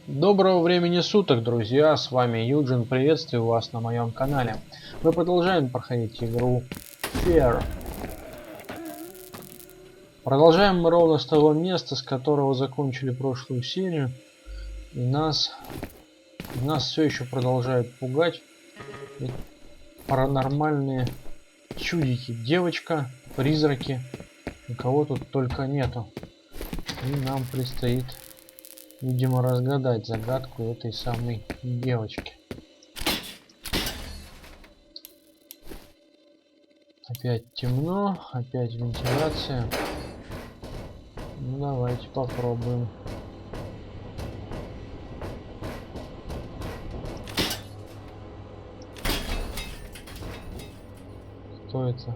Доброго времени суток, друзья, с вами Юджин, приветствую вас на моем канале. Мы продолжаем проходить игру F.E.A.R. Продолжаем мы ровно с того места, с которого закончили прошлую серию. И нас все еще продолжают пугать паранормальные чудики. Девочка, призраки, никого тут только нету. И нам предстоит, видимо, разгадать загадку этой самой девочки. Опять темно, опять вентиляция. Ну давайте попробуем. Кто это?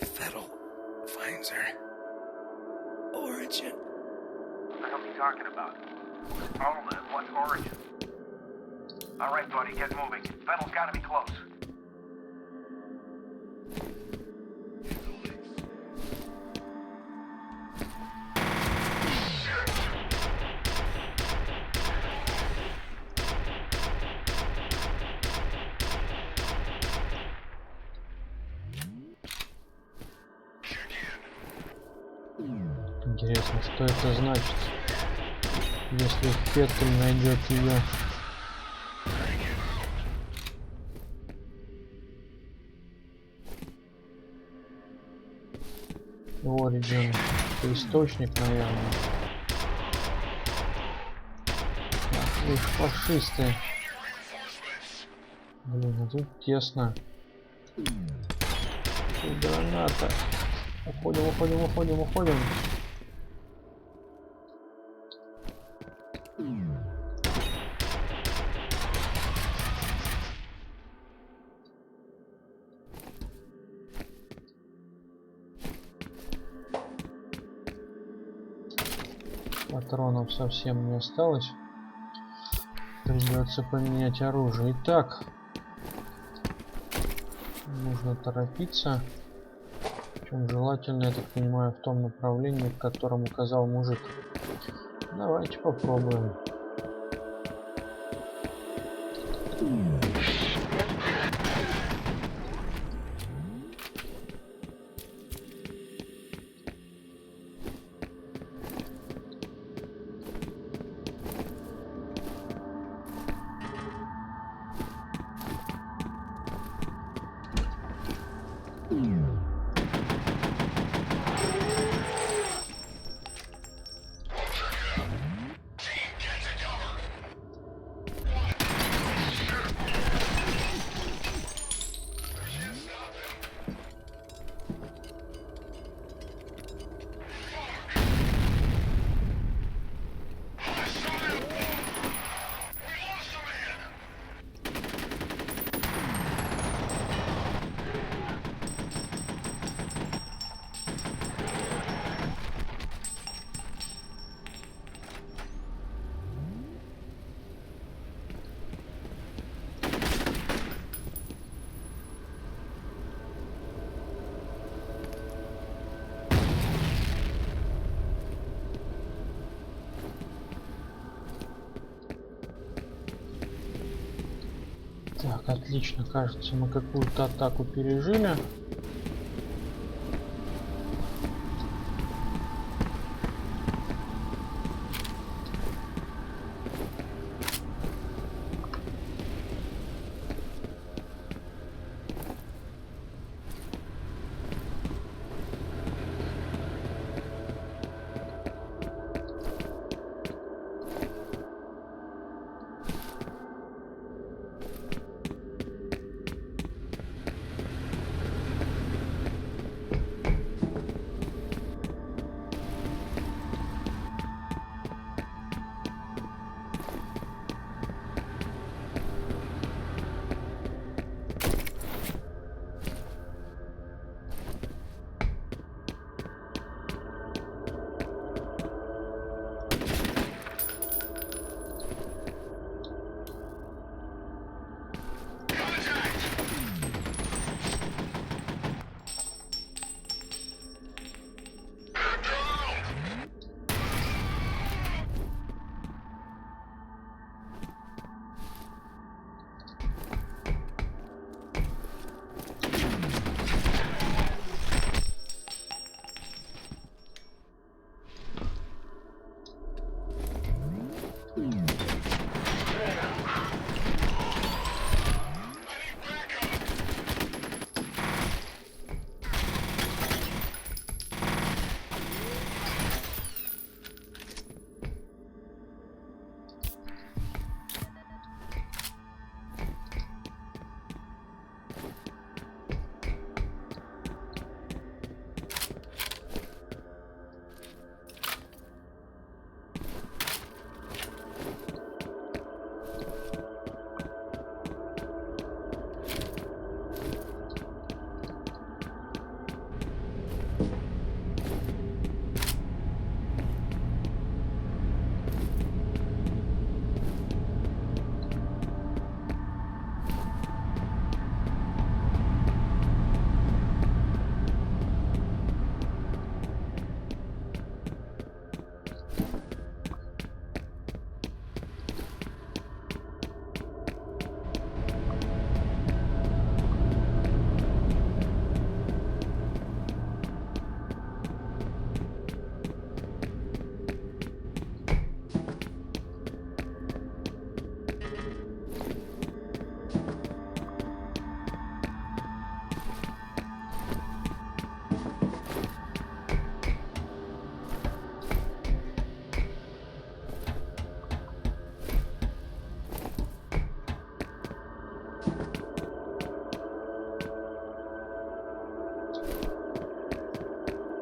If.E.A.R finds her. Origin. What the hell are you talking about? Alma, what origin? Alright, buddy, get moving. F.E.A.R's gotta be close. Интересно, что это значит, если Петр найдет ее. Origin, это источник, наверное. Ах вы ж фашисты. Блин, а тут тесно. Тут граната. Уходим. Патронов совсем не осталось. Придется поменять оружие. Итак, нужно торопиться. Причем желательно, я так понимаю, в том направлении, в котором указал мужик. Давайте попробуем. Так, отлично, кажется, мы какую-то атаку пережили.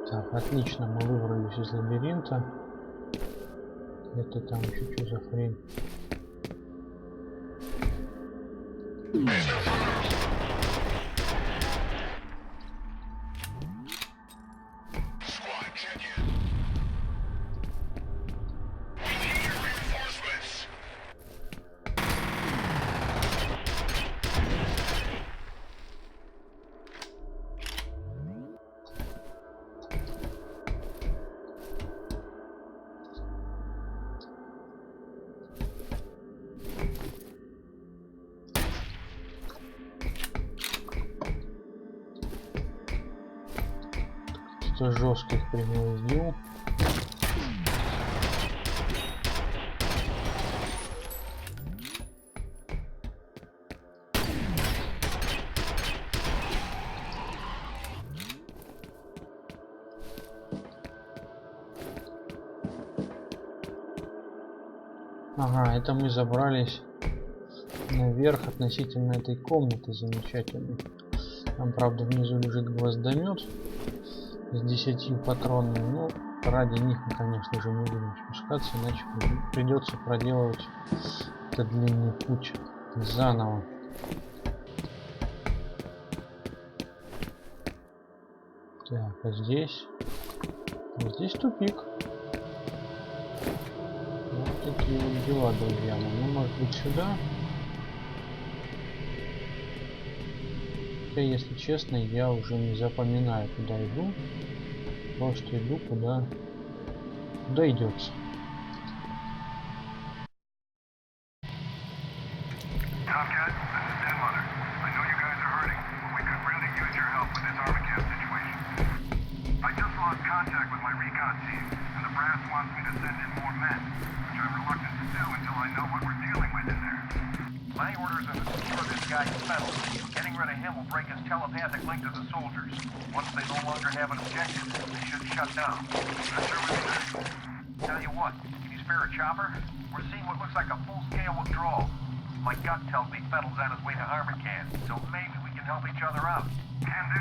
Так, отлично, мы выбрались из лабиринта. Это там еще что за хрень? Кто жестких принудил. Ага, это мы забрались наверх относительно этой комнаты замечательной. Там, правда, внизу лежит гвоздомет с 10 патронами. Но ради них мы, конечно же, не будем спускаться, иначе придется проделывать этот длинный путь заново. Так, а здесь? Здесь тупик. Вот такие вот дела, друзья. Ну, может быть, сюда? Хотя, если честно, я уже не запоминаю, куда иду. Просто иду, куда идется. Tell you what, can you spare a chopper? We're seeing what looks like a full-scale withdrawal. My gut tells me Fettel's on his way to Armacan, so maybe we can help each other out. Can do.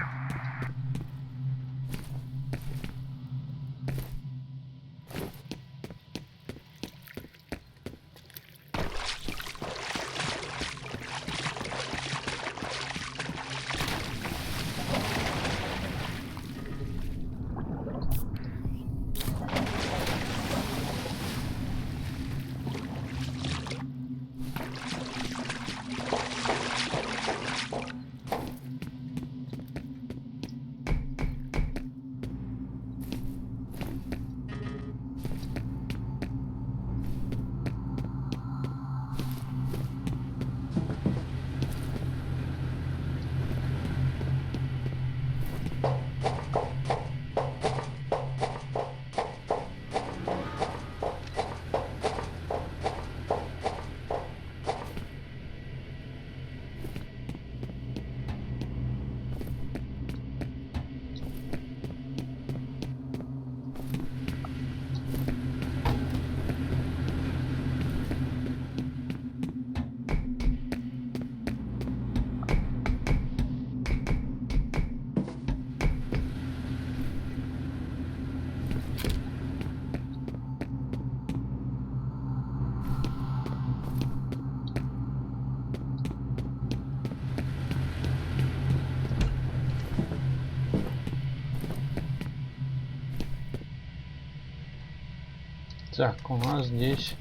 Так, у нас здесь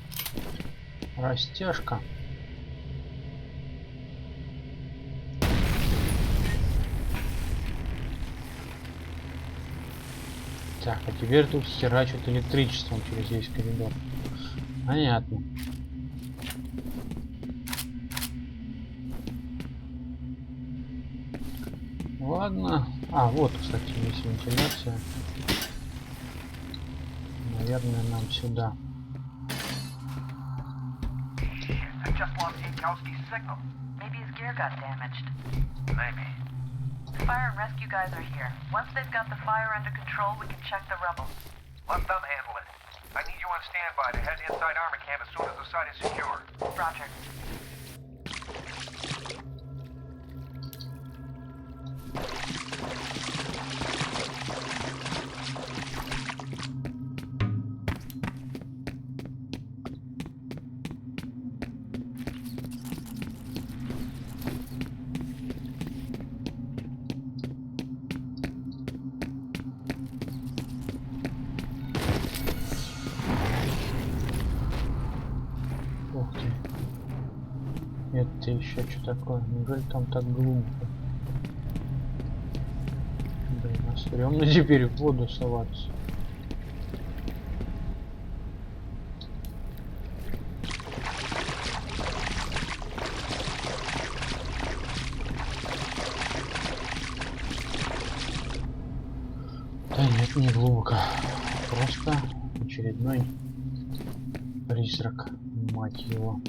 растяжка. Так, а теперь тут херачат электричеством через весь коридор. Понятно. Ладно. А, вот, кстати, есть вентиляция. Наверное, нам сюда. Maybe his gear got damaged. Maybe. Fire and rescue guys are here. Once they've got the fire under control, we can check the rubble. Let them handle it. I need you on standby to head inside Armacan as soon as the site is secure. Roger. Это еще что такое? Неужели там так глубоко? Блин, а стрёмно теперь в воду соваться. Да нет, не глубоко. Просто очередной призрак, мать его.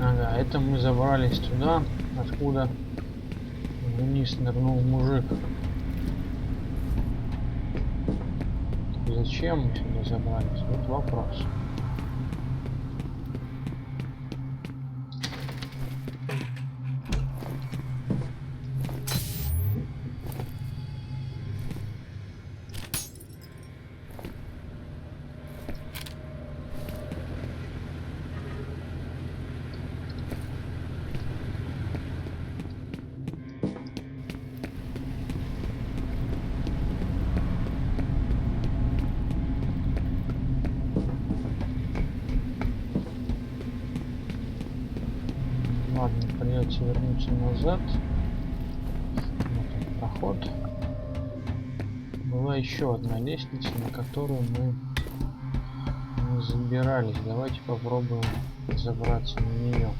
Ага, это мы забрались туда, откуда вниз нырнул мужик. Зачем мы сюда забрались? Вот вопрос. Ладно, придется вернуться назад. Вот он, проход. Была еще одна лестница, на которую мы не забирались. Давайте попробуем забраться на нее.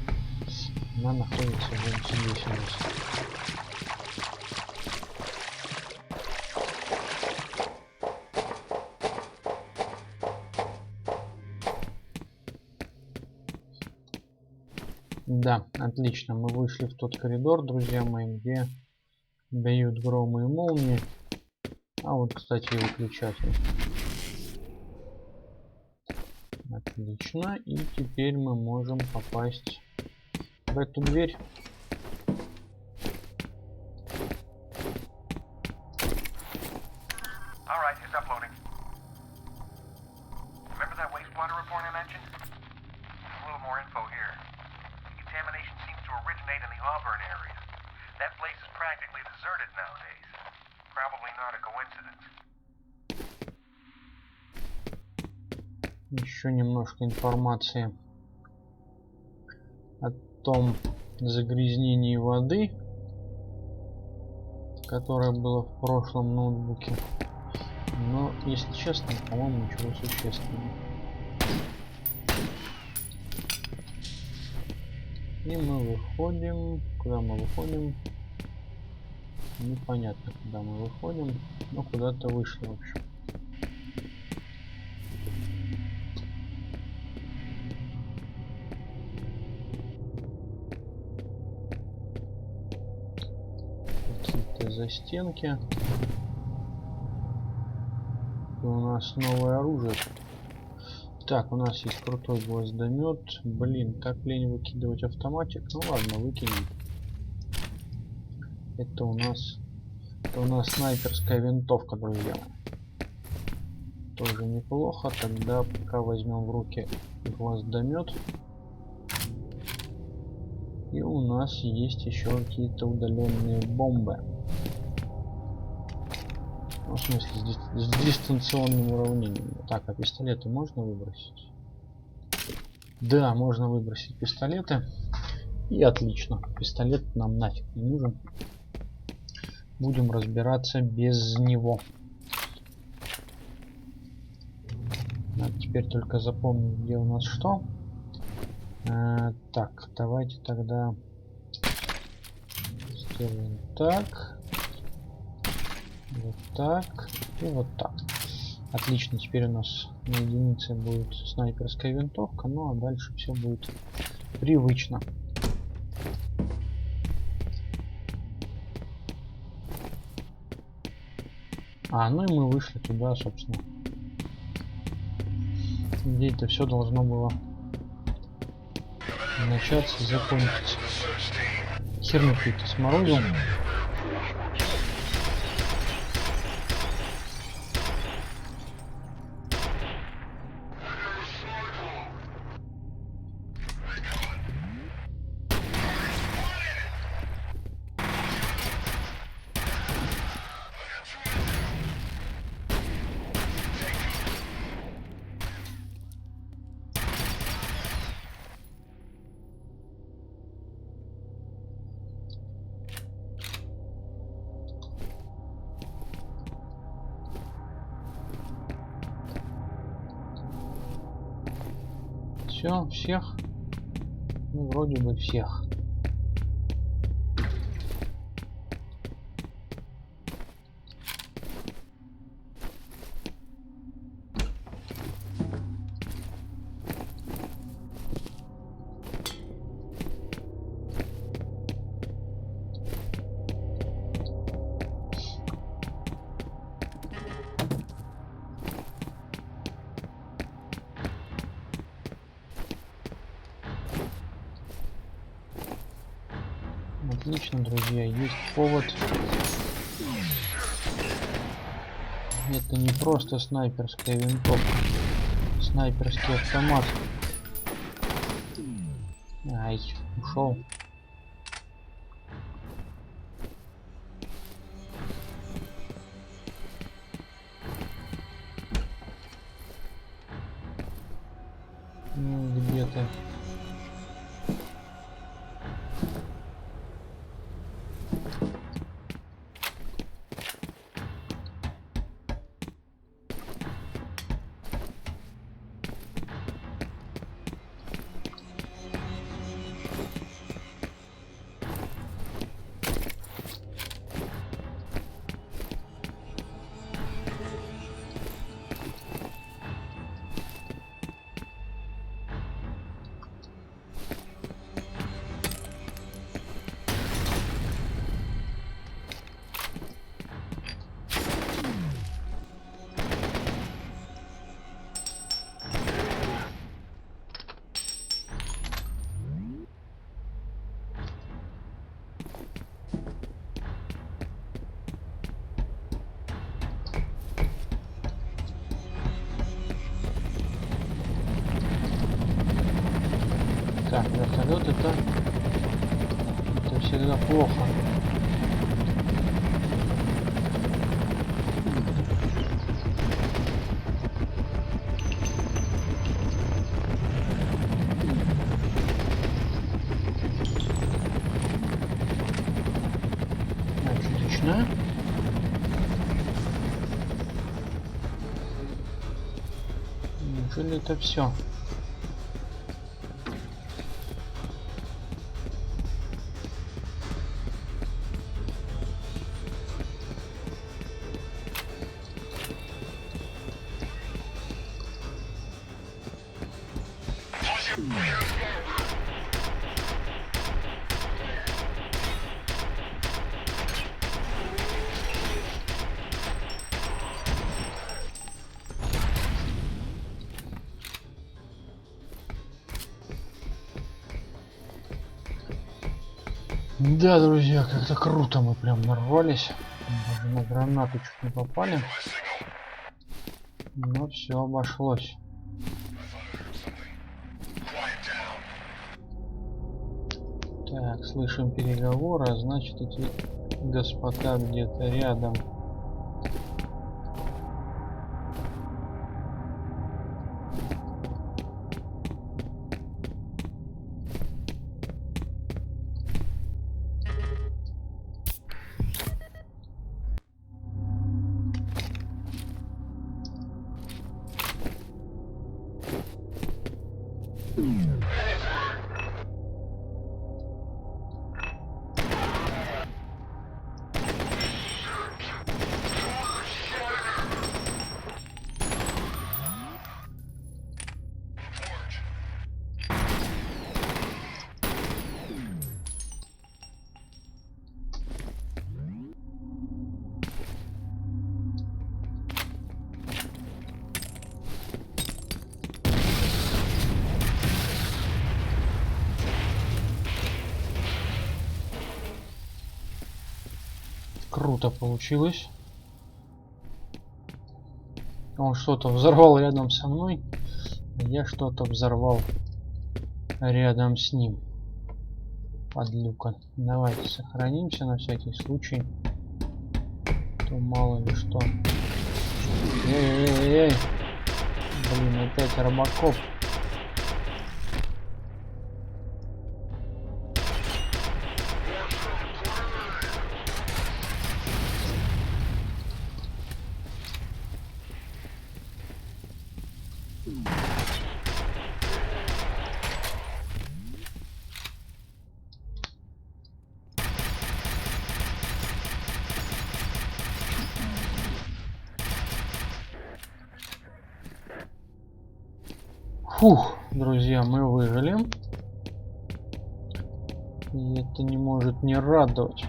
Она находится вот здесь у нас. Да, отлично. Мы вышли в тот коридор, друзья мои, где дают громы и молнии. А вот, кстати, и выключатель. Отлично. И теперь мы можем попасть в эту дверь. Еще немножко информации о том загрязнении воды, которое было в прошлом ноутбуке. Но, если честно, по-моему, ничего существенного. И мы выходим. Куда мы выходим? Непонятно, куда мы выходим. Но куда-то вышли, в общем. Какие-то застенки. И у нас новое оружие. Так, у нас есть крутой гвоздомет. Блин, как лень выкидывать автоматик. Ну ладно, выкинем. Это у нас снайперская винтовка, друзья. тоже неплохо. Тогда пока возьмем в руки гвоздомет. И у нас есть еще какие-то удаленные бомбы. Ну, в смысле, с дистанционным уравнением. Так, а пистолеты можно выбросить? Да, можно выбросить пистолеты. И отлично. Пистолет нам нафиг не нужен. Будем разбираться без него. Надо теперь только запомнить, где у нас что. Так, давайте тогда сделаем так. Вот так. И вот так. Отлично. Теперь у нас на единице будет снайперская винтовка. Ну а дальше все будет привычно. Ну и мы вышли туда, собственно. Где это все должно было начаться, закончиться. Херню какую-то сморозил. Все, всех. Ну, вроде бы всех. Отлично, друзья, есть повод. Это не просто снайперская винтовка, снайперский автомат. Ай, ушел. Ну, где ты? Так, вертолет это всегда плохо. Отлично. Неужели это все? Да, друзья, как-то круто мы прям нарвались. Даже на гранату чуть не попали. Но все обошлось. Так, слышим переговоры, а значит эти господа где-то рядом. Круто получилось. Он что-то взорвал рядом со мной, а я что-то взорвал рядом с ним. Подлюка. Давайте сохранимся на всякий случай. То мало ли что. Эй-эй-эй! Блин, опять робокоп. Фух, друзья, мы выжили. И это не может не радовать.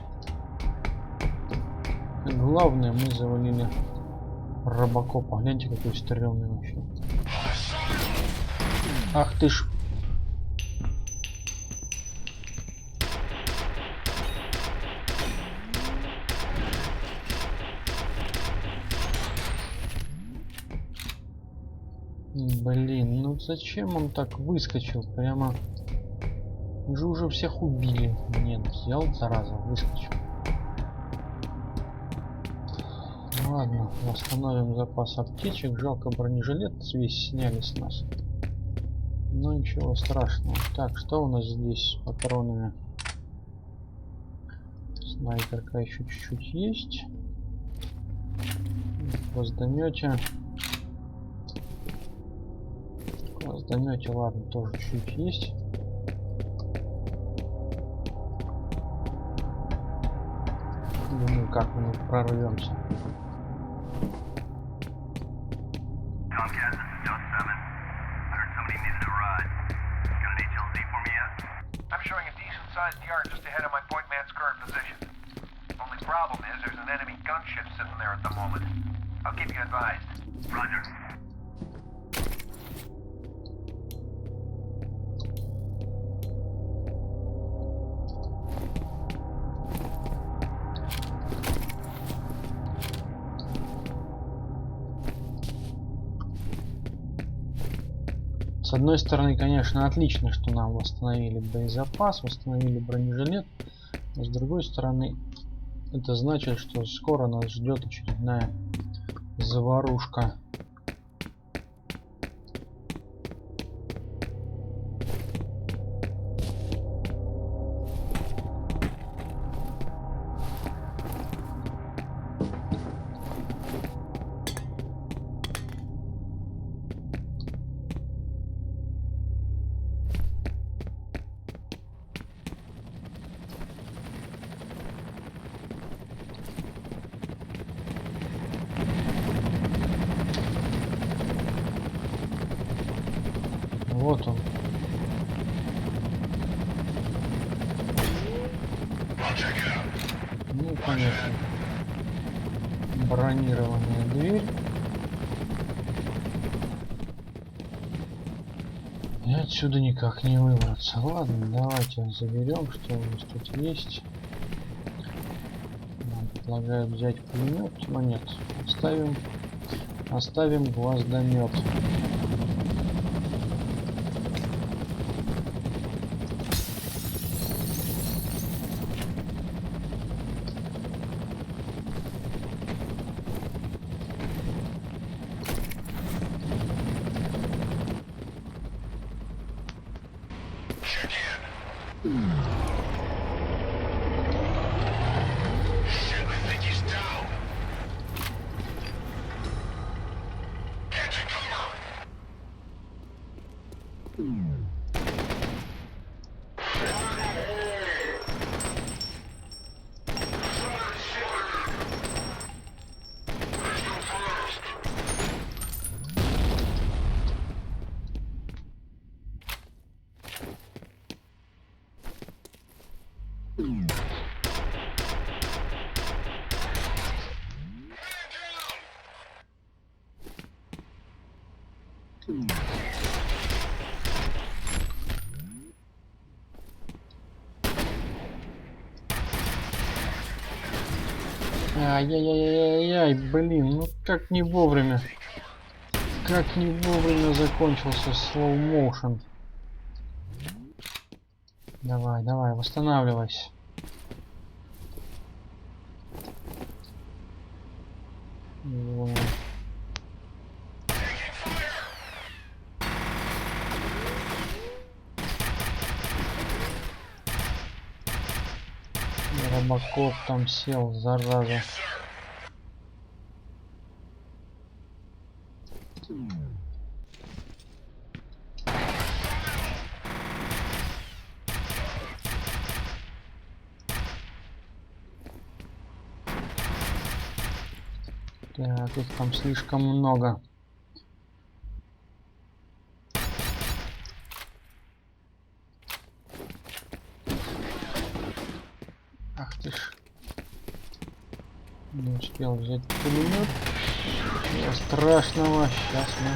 И главное, мы завалили робокопа. Гляньте, какой стрёмный вообще. Ах ты ж. Блин, ну зачем он так выскочил? Прямо же уже всех убили. Нет, взял, зараза, выскочил. Ладно, восстановим запас аптечек. Жалко, бронежилет весь сняли с нас. Но ничего страшного. Так, что у нас здесь с патронами? Снайперка еще чуть-чуть есть. В гвоздомете. В гвоздомете, ладно, тоже чуть есть. Думаю, как мы прорвемся. I'm showing a decent-sized yard just ahead of my point man's current position. Only problem is there's an enemy gunship sitting there at the moment. I'll keep you advised. Roger. С одной стороны, конечно, отлично, что нам восстановили боезапас, восстановили бронежилет. Но с другой стороны, это значит, что скоро нас ждет очередная заварушка. Вот он. Ну, конечно. Бронированная дверь. И отсюда никак не выбраться. Ладно, давайте заберем, что у нас тут есть. Нам предлагают взять пулемет. Но нет, оставим. Оставим гвоздомет. Ай-яй-яй-яй-яй, блин, ну как не вовремя. Как не вовремя закончился slow motion. Давай, давай, восстанавливайся. Вот. Робокоп там сел, зараза. Так, их там слишком много. Ах ты ж. Не успел взять пулемет. Ничего страшного. Сейчас мы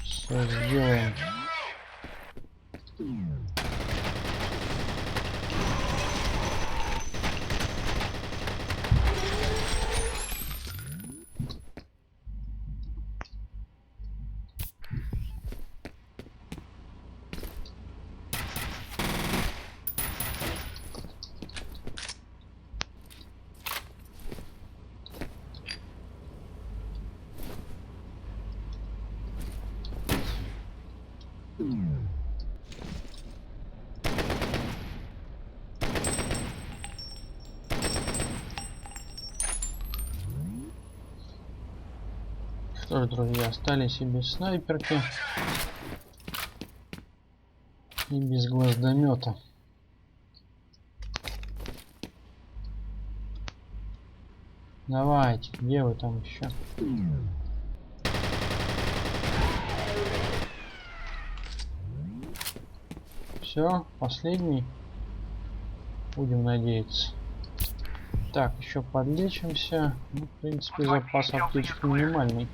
все сделаем. Что ж, друзья, остались и без снайперки, и без гвоздомета. Давайте, где вы там еще? Все, последний. Будем надеяться. Так, еще подлечимся. Ну, в принципе, запас аптечек минимальный.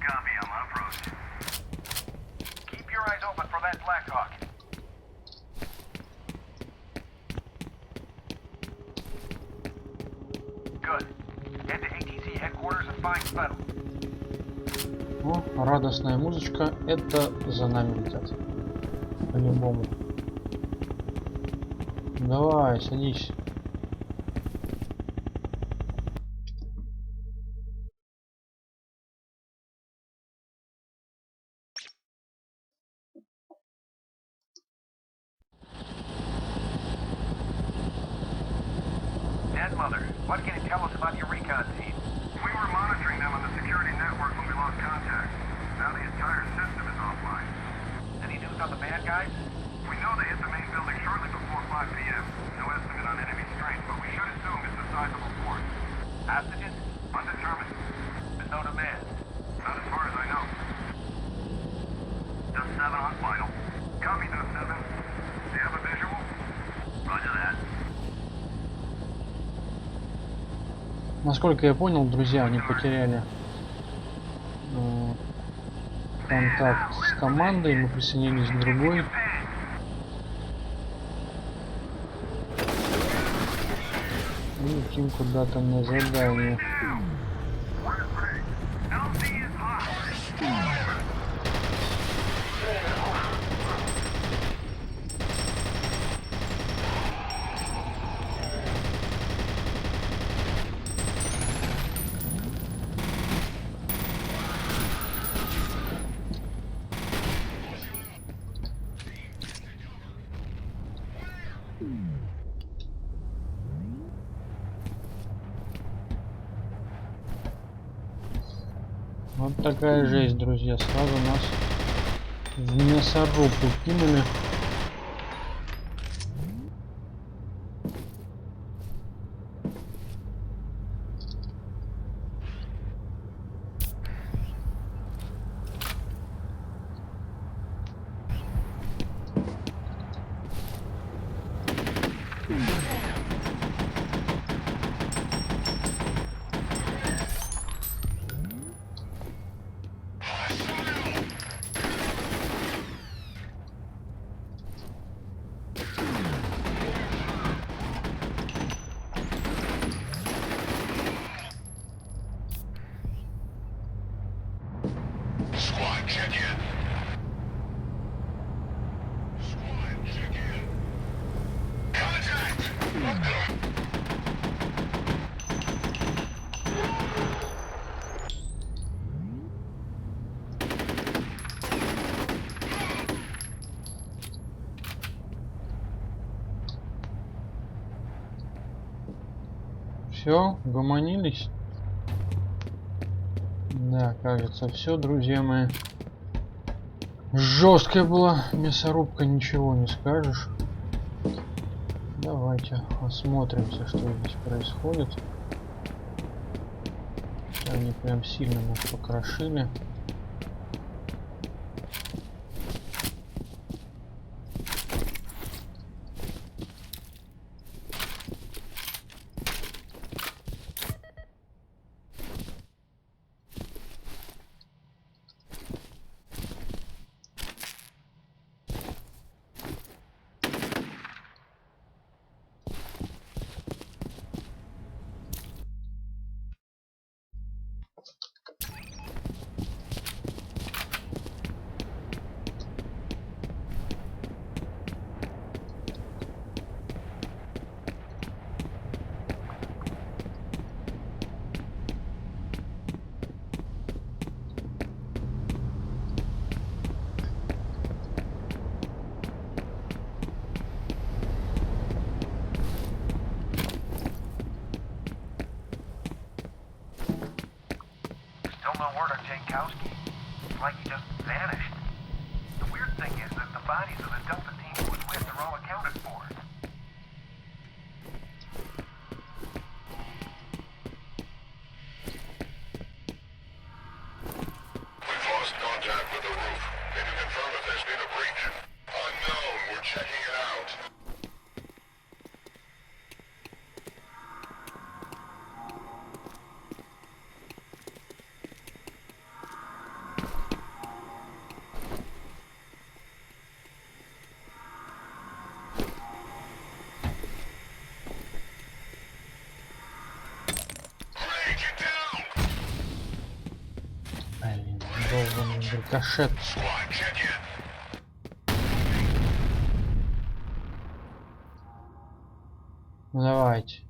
О, радостная музычка. Это за нами летят. По-любому. Давай, садись. Mother, what can you tell us about your recon team? We were monitoring them on the security network when we lost contact. Now the entire system is offline. Any news on the bad guys? We know they hit the main building shortly before 5 p.m. No estimate on enemy strength, but we should assume it's a sizable force. Hostages? Undetermined. There's no demand? Not as far as I know. Dust 7 on final. Copy, Dust 7. Do you have a visual? Roger that. Насколько я понял, друзья, они потеряли контакт с командой, мы присоединились к другой. И летим куда-то на задание. Вот такая жесть, друзья. Сразу нас в мясорубку кинули. Squad, check in. Squad, check in. Contact! Все, угомонились? Да, кажется, все, друзья мои. Жесткая была мясорубка, ничего не скажешь. Давайте осмотримся, что здесь происходит. Они прям сильно нас покрошили. Still no word on Jankowski. It's like he just vanished. The weird thing is that the bodies of the Delta team he was with are all accounted for. We've lost contact with the roof. Can you confirm if there's been a breach? Unknown. We're checking it out. Блин, долбаный рикошет. Squad, check in. Ну давайте.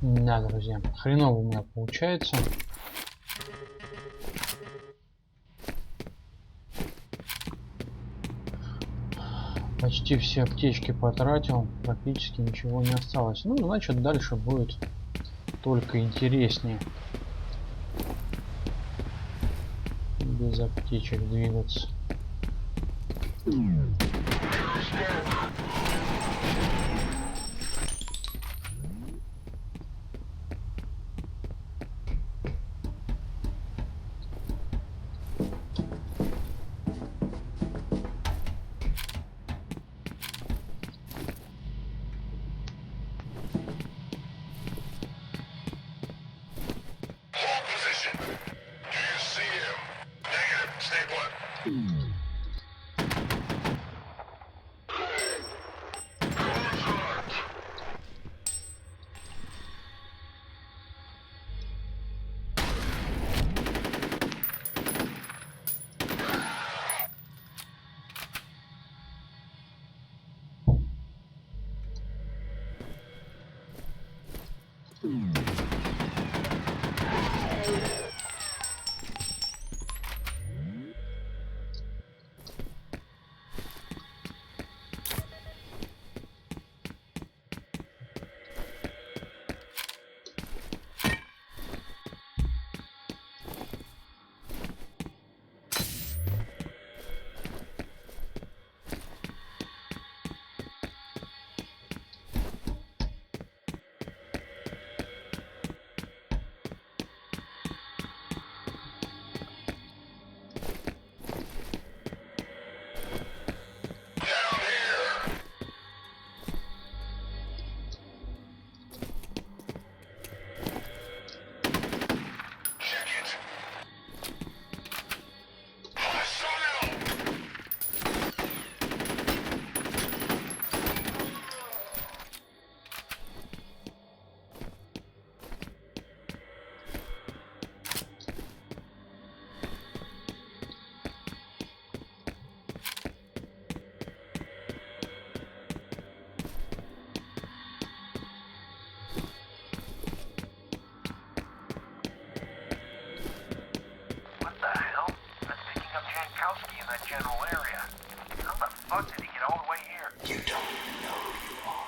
Да, друзья, хреново у меня получается. Почти все аптечки потратил, практически ничего не осталось. Ну, значит, дальше будет только интереснее. Без аптечек двигаться. general area. How the fuck did he get all the way here? You don't know who you are.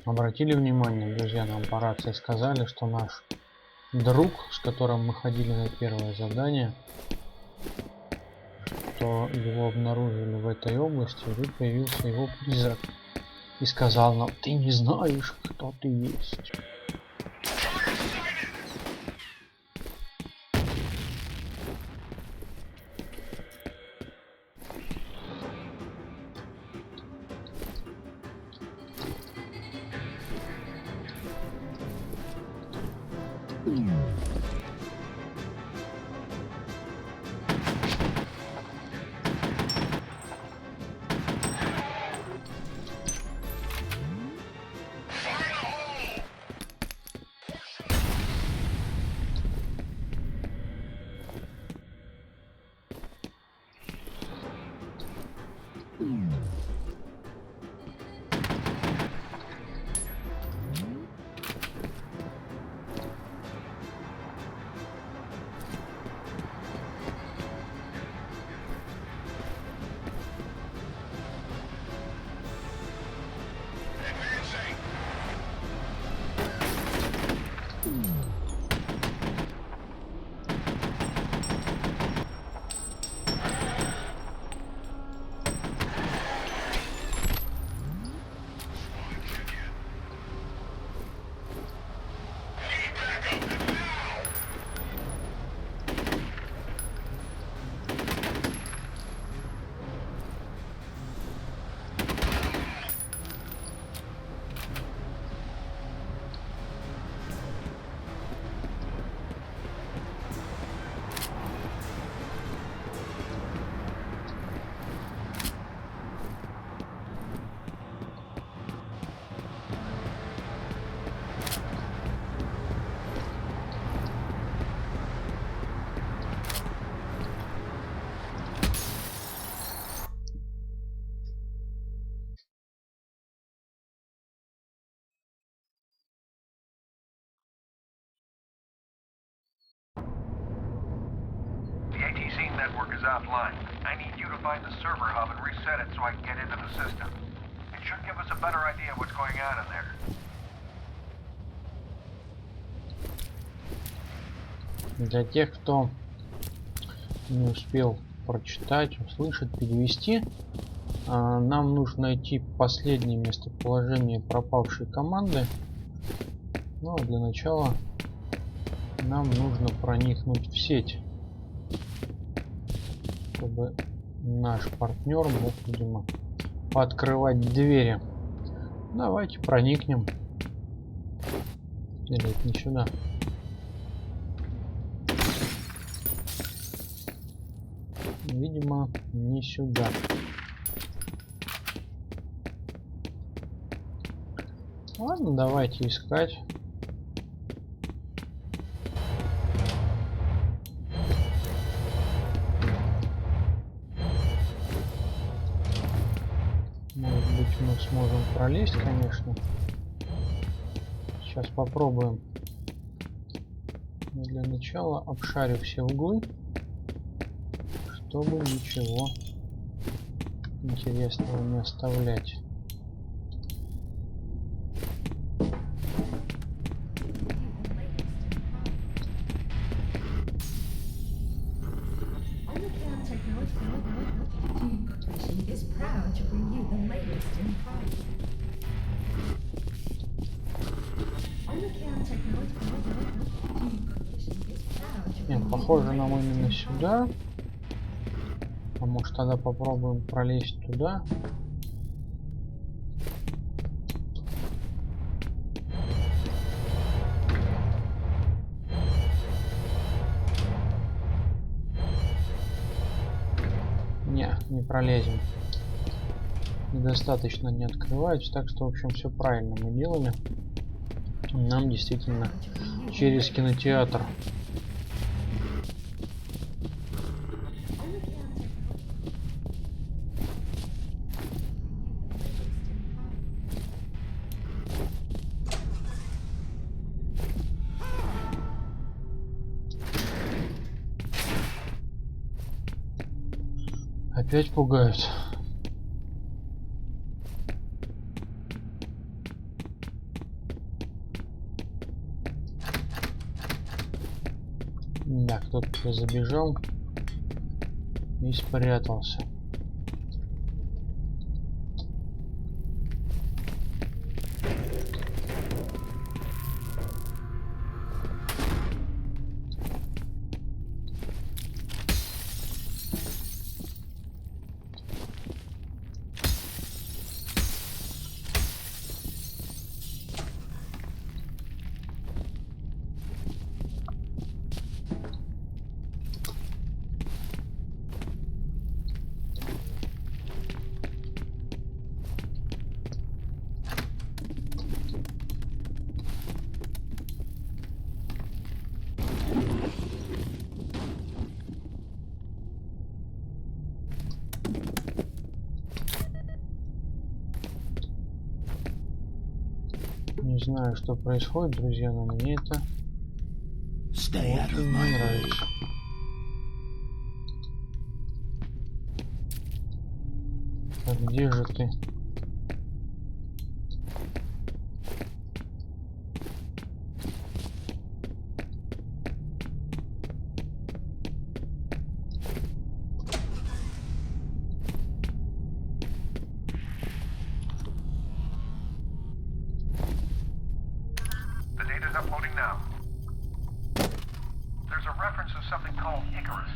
Обратили внимание, друзья, нам по рации сказали, что наш друг, с которым мы ходили на первое задание, что его обнаружили в этой области, и тут появился его призрак и сказал нам: ты не знаешь, кто ты есть. network is offline. I need you to find the server hub and reset it so I can get into the system. It should give us a better idea of what's going on in there. Для тех, кто не успел прочитать, услышать, перевести, нам нужно найти последнее местоположение пропавшей команды. Ну, а для начала нам нужно проникнуть в сеть, чтобы наш партнер мог, видимо, пооткрывать двери. Давайте проникнем. Или это не сюда? Видимо, не сюда. Ладно, давайте искать. Может быть, мы сможем пролезть, конечно. Сейчас попробуем. Но для начала обшарю все углы, чтобы ничего интересного не оставлять. Is proud to bring you the latest in price. Нет, похоже нам именно сюда. А может тогда попробуем пролезть туда. Не пролезем. Недостаточно не открывается, так что в общем все правильно мы делали. Нам действительно через кинотеатр. Опять пугают. Да, кто-то забежал и спрятался. Не знаю, что происходит, друзья, но мне это очень не нравится. Так, где же ты? Uploading now. There's a reference to something called Icarus.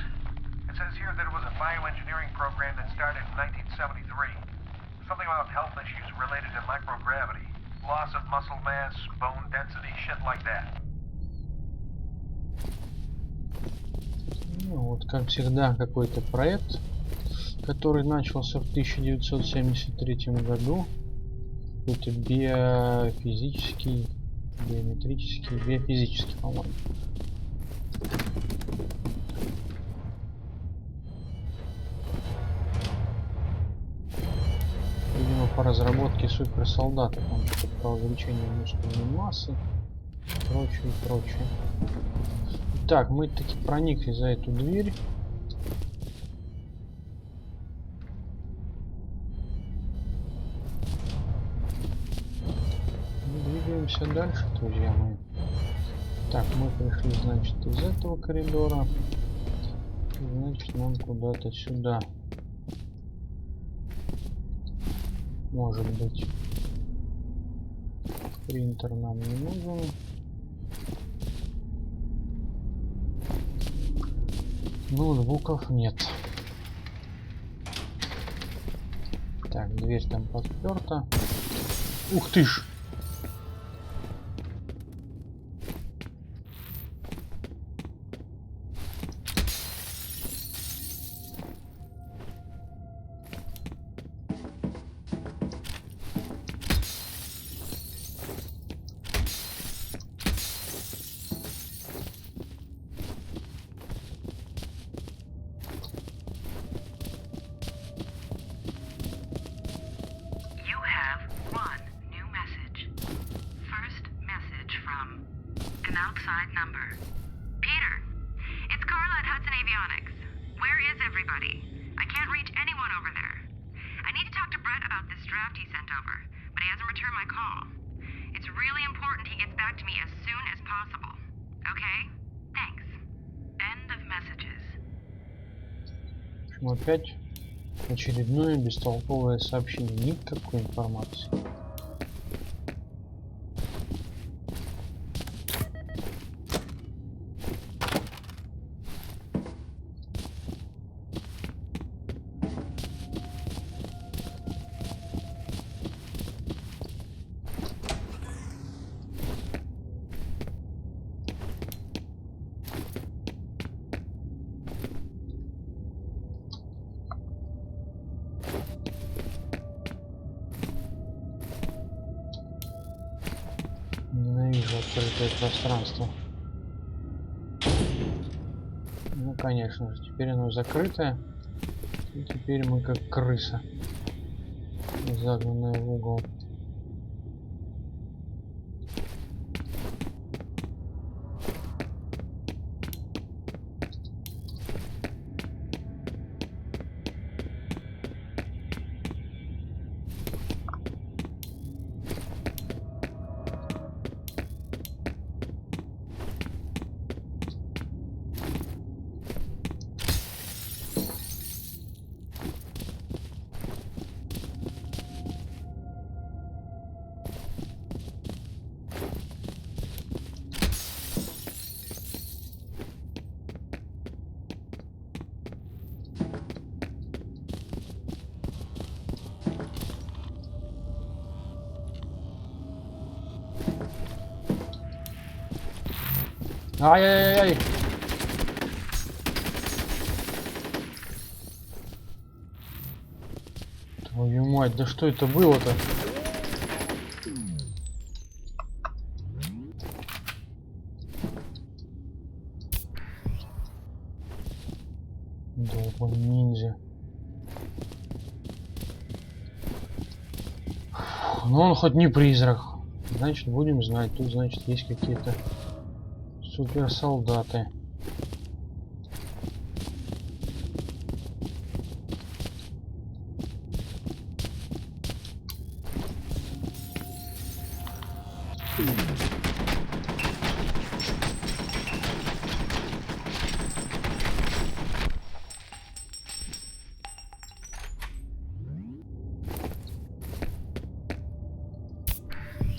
It says here that it was a bioengineering program that started in 1973. Something about health issues related to microgravity, loss of muscle mass, bone density, shit like that. Ну, вот как всегда какой-то проект, который начался в 1973 году. Какой-то биофизический, биометрический, биофизический, по-моему. Видимо, по разработке суперсолдата, там что-то про увеличение мускульной массы, прочее, прочее. Итак, мы таки проникли за эту дверь. двигаемся дальше, друзья мои. Так, мы пришли, значит, из этого коридора. Значит, нам куда-то сюда. Может быть. Принтер нам не нужен. Ноутбуков нет. Так, дверь там подперта. Ух ты ж! You have one new message. First message from an outside number. Peter, it's Carla at Hudson Avionics. Where is everybody? I can't reach anyone over there. I need to talk to Brett about this draft he sent over, but he hasn't returned my call. It's really important he gets back to me as soon as possible. Okay? Thanks. End of messages. Опять очередное бестолковое сообщение. Никакой информации. Ненавижу открытое пространство. Ну, конечно же, теперь оно закрытое. И теперь мы как крыса, загнанная в угол. Ай-яй-яй-яй! Твою мать, да что это было-то? Долбаный ниндзя. Ну он хоть не призрак. Значит, будем знать. Тут, значит, есть какие-то суперсолдаты.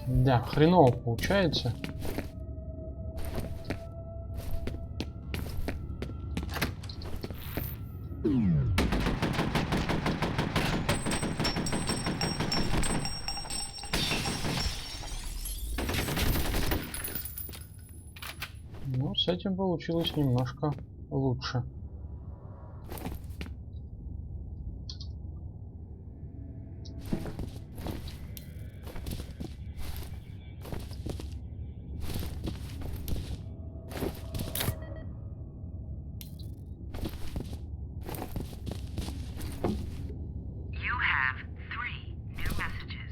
Да, хреново получается. Ну, с этим получилось немножко лучше. You have 3 new messages.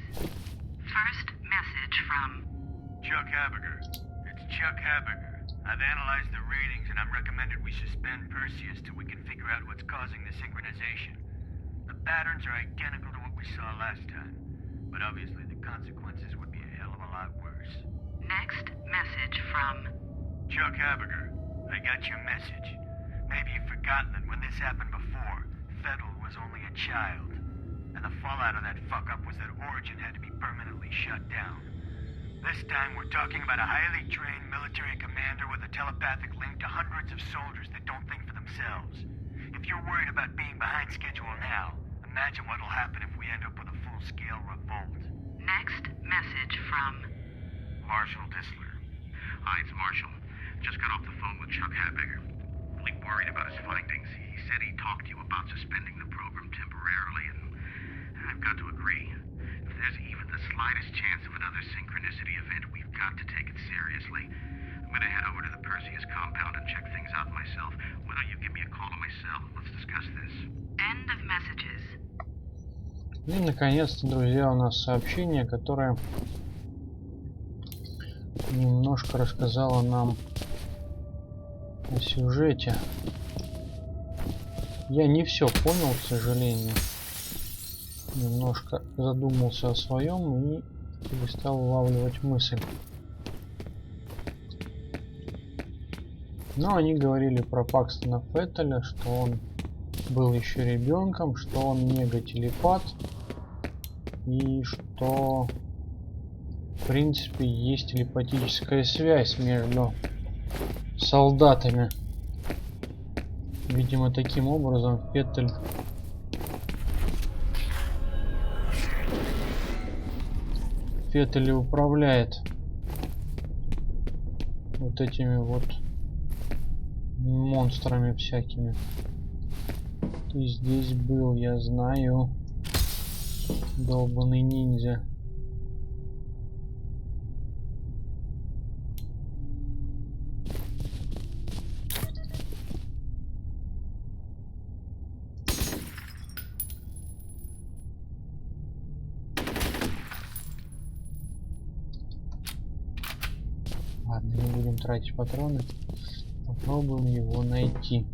First message from Chuck Haberger. It's Chuck Haberger. I've analyzed the readings and I'm recommended we suspend Perseus till we can figure out what's causing the synchronization. The patterns are identical to what we saw last time, but obviously the consequences would be a hell of a lot worse. orders. Next message from Chuck Habiger, I got your message. Maybe you've forgotten that when this happened before, Fettel was only a child. And the fallout of that fuck-up was that Origin had to be permanently shut down. This time we're talking about a highly trained military commander with a telepathic link to hundreds of soldiers that don't think for themselves. If you're worried about being behind schedule now, imagine what'll happen if we end up with a full-scale revolt. next message from Marshall Disler. Hi, it's Marshall. Just got off the phone with Chuck Habiger. Really worried about his findings. He said he talked to you about suspending the program temporarily, and I've got to agree. If there's even the slightest chance of another synchronicity event, we've got to take it seriously. I'm gonna head over to the Perseus compound and check things out myself. Why don't you give me a call on my cell? Let's discuss this. end of messages. И наконец-то, друзья, у нас сообщение, которое немножко рассказало нам о сюжете. Я не все понял, к сожалению. Немножко задумался о своем и перестал улавливать мысль. Но они говорили про Пакстона Феттеля, что он был еще ребенком, что он мега-телепат и что в принципе есть телепатическая связь между солдатами. Видимо, таким образом Феттель управляет вот этими вот монстрами всякими. И здесь был, я знаю, долбаный ниндзя. Ладно, не будем тратить патроны. Попробуем его найти.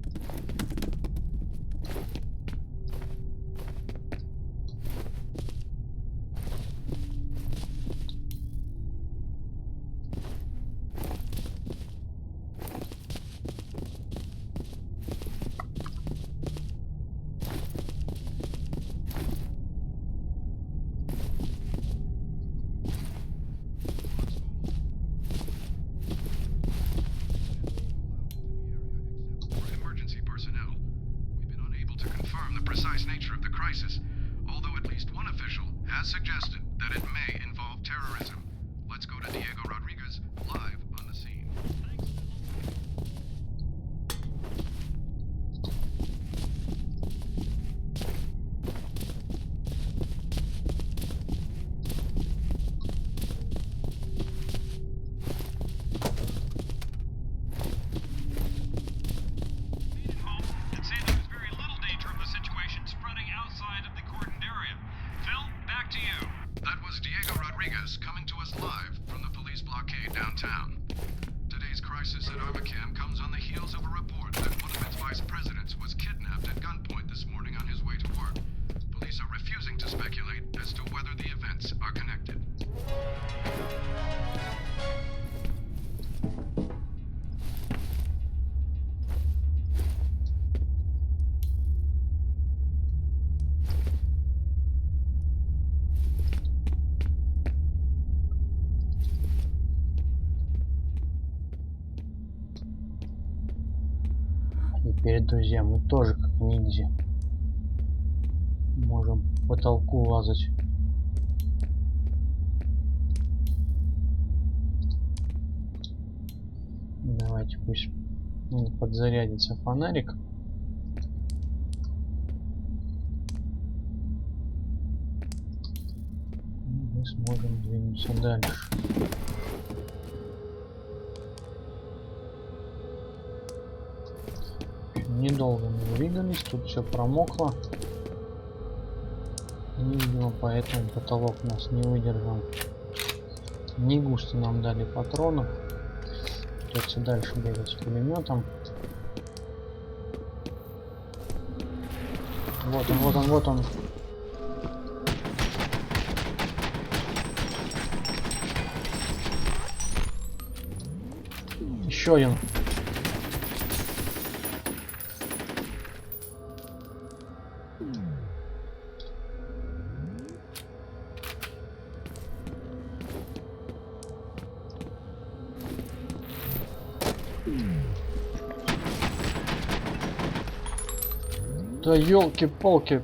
Precise nature of the crisis, although at least one official has suggested that it may involve terrorism. Let's go to Diego Rodriguez live on the scene. Diego Rodriguez coming to us live from the police blockade downtown. Today's crisis at Armacam comes on the heels of a report that one of its vice presidents was kidnapped at gunpoint this morning on his way to work. Police are refusing to speculate as to whether the events are connected. Теперь, друзья, мы тоже как ниндзя можем по потолку лазать. Давайте пусть подзарядится фонарик. И мы сможем двинуться дальше. Недолго мы двигались, тут все промокло. И, видимо, поэтому потолок нас не выдержал. Не густо нам дали патронов. Придется дальше бегать с пулеметом. Вот он, вот он, вот он. еще один. Да елки-палки.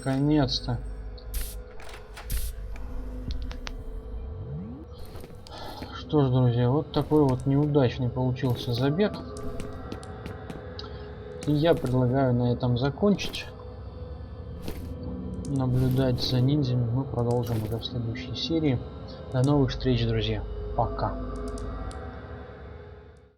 Наконец-то. Что ж, друзья, вот такой вот неудачный получился забег. И я предлагаю на этом закончить. Наблюдать за ниндзями мы продолжим уже в следующей серии. До новых встреч, друзья. Пока.